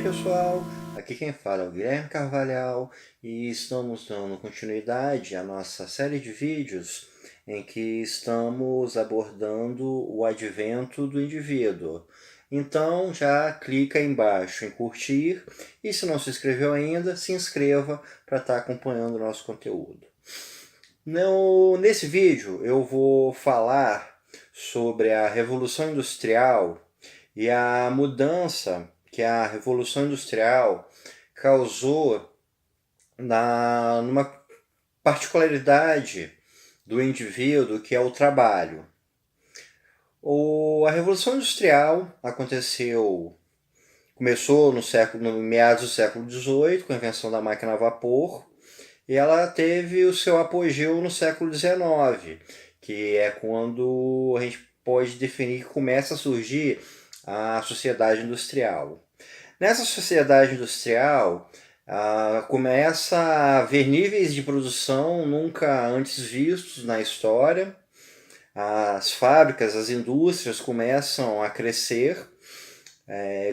pessoal, aqui quem fala é o Guilherme Carvalhal e estamos dando continuidade à nossa série de vídeos em que estamos abordando o advento do indivíduo. Então já clica aí embaixo em curtir e se não se inscreveu ainda, se inscreva para estar acompanhando o nosso conteúdo. Nesse vídeo eu vou falar sobre a Revolução Industrial e a mudança que a Revolução Industrial causou numa particularidade do indivíduo, que é o trabalho. A Revolução Industrial começou no meados do século XVIII, com a invenção da máquina a vapor, e ela teve o seu apogeu no século XIX, que é quando a gente pode definir que começa a surgir a sociedade industrial. Nessa sociedade industrial, começa a haver níveis de produção nunca antes vistos na história. As fábricas, as indústrias começam a crescer,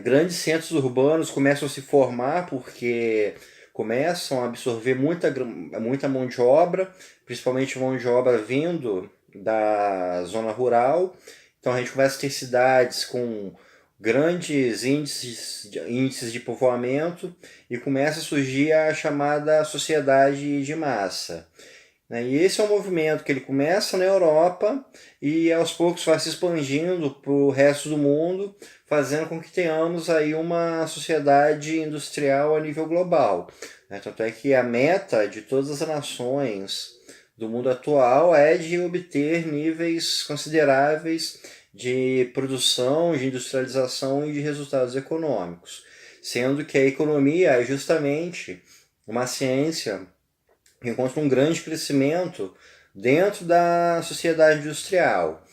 grandes centros urbanos começam a se formar porque começam a absorver muita mão de obra, principalmente mão de obra vindo da zona rural. Então a gente começa a ter cidades com grandes índices de povoamento e começa a surgir a chamada sociedade de massa. E esse é um movimento que ele começa na Europa e aos poucos vai se expandindo para o resto do mundo, fazendo com que tenhamos aí uma sociedade industrial a nível global. Tanto é que a meta de todas as nações do mundo atual é de obter níveis consideráveis de produção, de industrialização e de resultados econômicos, sendo que a economia é justamente uma ciência que encontra um grande crescimento dentro da sociedade industrial.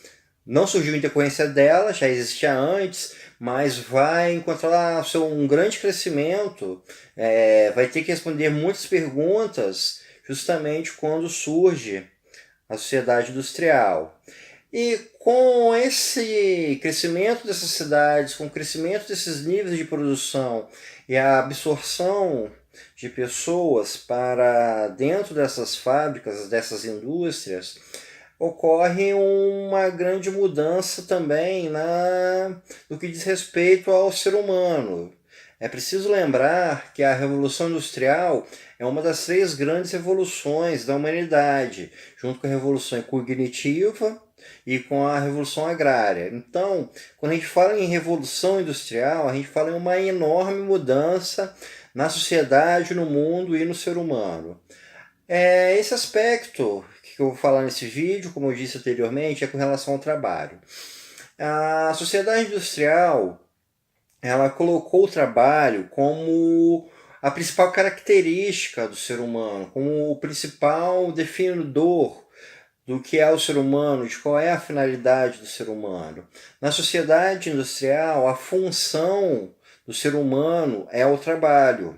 Não surgiu em decorrência dela, já existia antes, mas vai encontrar um grande crescimento, vai ter que responder muitas perguntas justamente quando surge a sociedade industrial. E com esse crescimento dessas cidades, com o crescimento desses níveis de produção e a absorção de pessoas para dentro dessas fábricas, dessas indústrias, ocorre uma grande mudança também no que diz respeito ao ser humano. É preciso lembrar que a Revolução Industrial é uma das 3 grandes revoluções da humanidade, junto com a Revolução Cognitiva e com a Revolução Agrária. Então, quando a gente fala em Revolução Industrial, a gente fala em uma enorme mudança na sociedade, no mundo e no ser humano. Esse aspecto que eu vou falar nesse vídeo, como eu disse anteriormente, é com relação ao trabalho. A sociedade industrial, ela colocou o trabalho como a principal característica do ser humano, como o principal definidor do que é o ser humano, de qual é a finalidade do ser humano. Na sociedade industrial, a função do ser humano é o trabalho.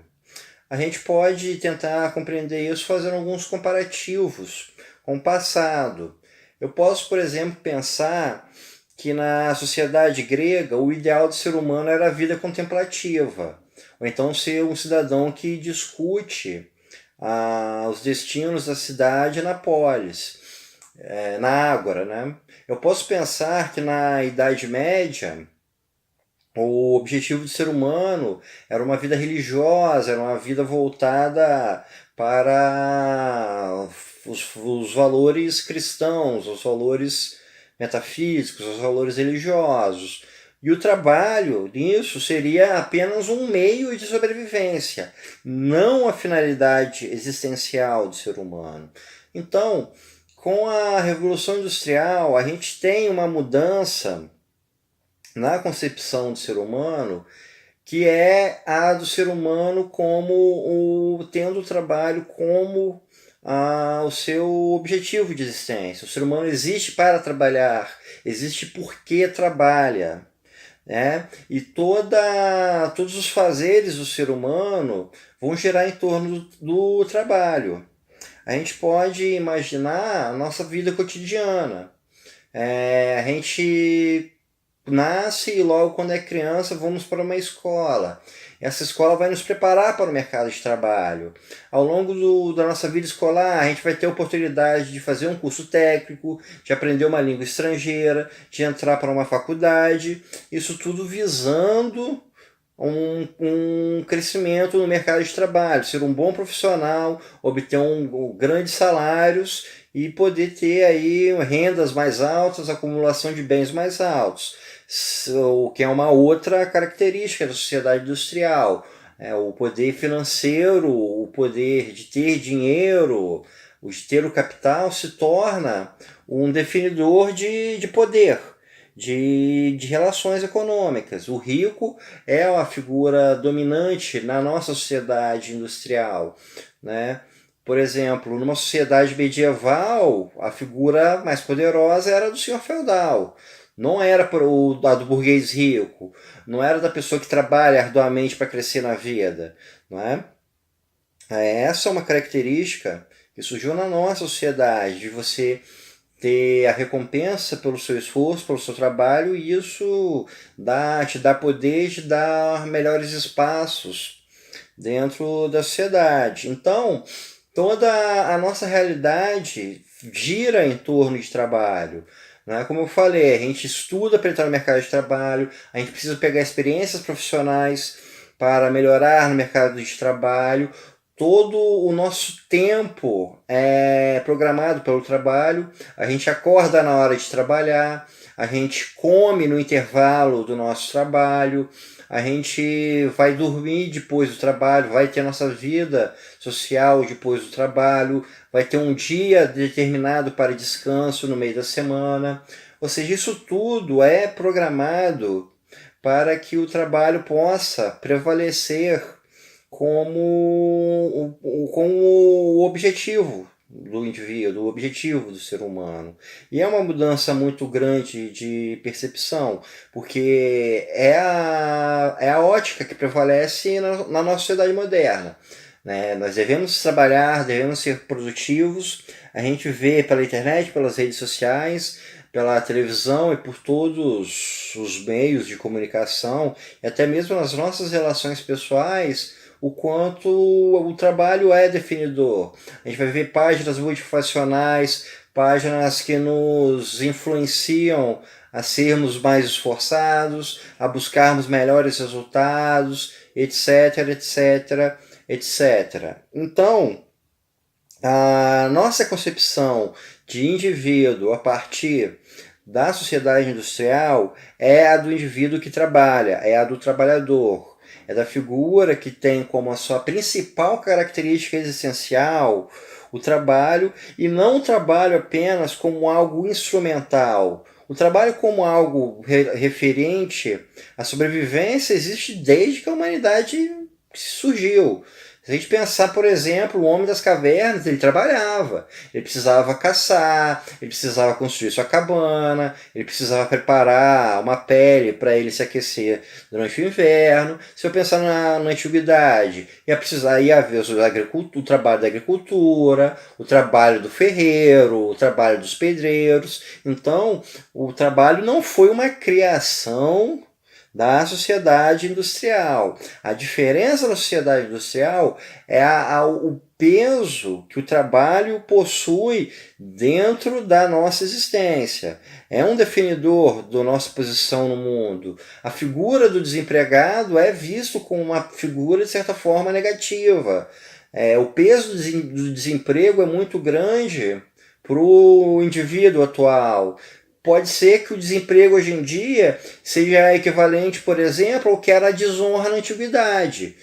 A gente pode tentar compreender isso fazendo alguns comparativos com o passado. Eu posso, por exemplo, pensar que na sociedade grega o ideal do ser humano era a vida contemplativa, ou então ser um cidadão que discute os destinos da cidade na polis, na ágora, né? Eu posso pensar que na Idade Média o objetivo do ser humano era uma vida religiosa, era uma vida voltada para os valores cristãos, os valores metafísicos, os valores religiosos. E o trabalho nisso seria apenas um meio de sobrevivência, não a finalidade existencial do ser humano. Então, com a Revolução Industrial, a gente tem uma mudança na concepção do ser humano, que é a do ser humano como tendo o trabalho como o seu objetivo de existência. O ser humano existe para trabalhar, existe porque trabalha. E todos os fazeres do ser humano vão girar em torno do trabalho. A gente pode imaginar a nossa vida cotidiana. A gente nasce e logo quando é criança vamos para uma escola. Essa escola vai nos preparar para o mercado de trabalho. Ao longo da nossa vida escolar, a gente vai ter a oportunidade de fazer um curso técnico, de aprender uma língua estrangeira, de entrar para uma faculdade, isso tudo visando um crescimento no mercado de trabalho, ser um bom profissional, obter grandes salários e poder ter aí rendas mais altas, acumulação de bens mais altos, o que é uma outra característica da sociedade industrial. O poder financeiro, o poder de ter dinheiro, o de ter o capital se torna um definidor de poder. De relações econômicas. O rico é uma figura dominante na nossa sociedade industrial, né? Por exemplo, numa sociedade medieval, a figura mais poderosa era do senhor feudal. Não era a do burguês rico, não era da pessoa que trabalha arduamente para crescer na vida, não é? Essa é uma característica que surgiu na nossa sociedade, de você ter a recompensa pelo seu esforço, pelo seu trabalho, e isso te dá poder de dar melhores espaços dentro da sociedade. Então, toda a nossa realidade gira em torno de trabalho. Né? Como eu falei, a gente estuda para entrar no mercado de trabalho, a gente precisa pegar experiências profissionais para melhorar no mercado de trabalho. Todo o nosso tempo é programado pelo trabalho, a gente acorda na hora de trabalhar, a gente come no intervalo do nosso trabalho, a gente vai dormir depois do trabalho, vai ter nossa vida social depois do trabalho, vai ter um dia determinado para descanso no meio da semana. Ou seja, isso tudo é programado para que o trabalho possa prevalecer como o objetivo do indivíduo, o objetivo do ser humano. E é uma mudança muito grande de percepção, porque é a ótica que prevalece na nossa sociedade moderna. Né? Nós devemos trabalhar, devemos ser produtivos, a gente vê pela internet, pelas redes sociais, pela televisão e por todos os meios de comunicação, e até mesmo nas nossas relações pessoais, o quanto o trabalho é definidor. A gente vai ver páginas motivacionais, páginas que nos influenciam a sermos mais esforçados, a buscarmos melhores resultados, etc, etc, etc. Então, a nossa concepção de indivíduo a partir da sociedade industrial é a do indivíduo que trabalha, é a do trabalhador. É da figura que tem como a sua principal característica existencial o trabalho, e não o trabalho apenas como algo instrumental. O trabalho como algo referente à sobrevivência existe desde que a humanidade surgiu. Se a gente pensar, por exemplo, o homem das cavernas, ele trabalhava, ele precisava caçar, ele precisava construir sua cabana, ele precisava preparar uma pele para ele se aquecer durante o inverno. Se eu pensar na antiguidade, ia haver o trabalho da agricultura, o trabalho do ferreiro, o trabalho dos pedreiros. Então, o trabalho não foi uma criação da sociedade industrial. A diferença da sociedade industrial é o peso que o trabalho possui dentro da nossa existência. É um definidor da nossa posição no mundo. A figura do desempregado é visto como uma figura, de certa forma, negativa. O peso do desemprego é muito grande para o indivíduo atual. Pode ser que o desemprego hoje em dia seja equivalente, por exemplo, ao que era a desonra na antiguidade.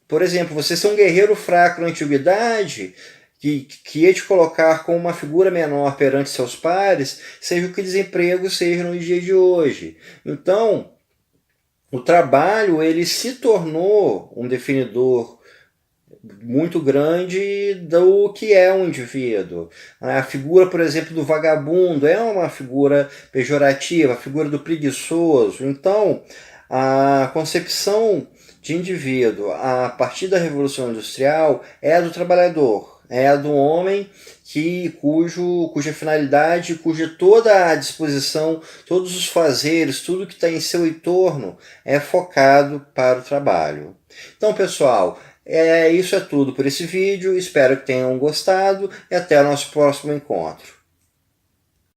Por exemplo, você ser um guerreiro fraco na antiguidade, que ia te colocar como uma figura menor perante seus pares, seja o que o desemprego seja no dia de hoje. Então, o trabalho ele se tornou um definidor muito grande do que é um indivíduo. A figura, por exemplo, do vagabundo é uma figura pejorativa, a figura do preguiçoso. Então, a concepção de indivíduo a partir da Revolução Industrial é a do trabalhador, é a do homem cuja finalidade, cuja toda a disposição, todos os fazeres, tudo que está em seu entorno é focado para o trabalho. Então, pessoal, isso é tudo por esse vídeo. Espero que tenham gostado e até o nosso próximo encontro.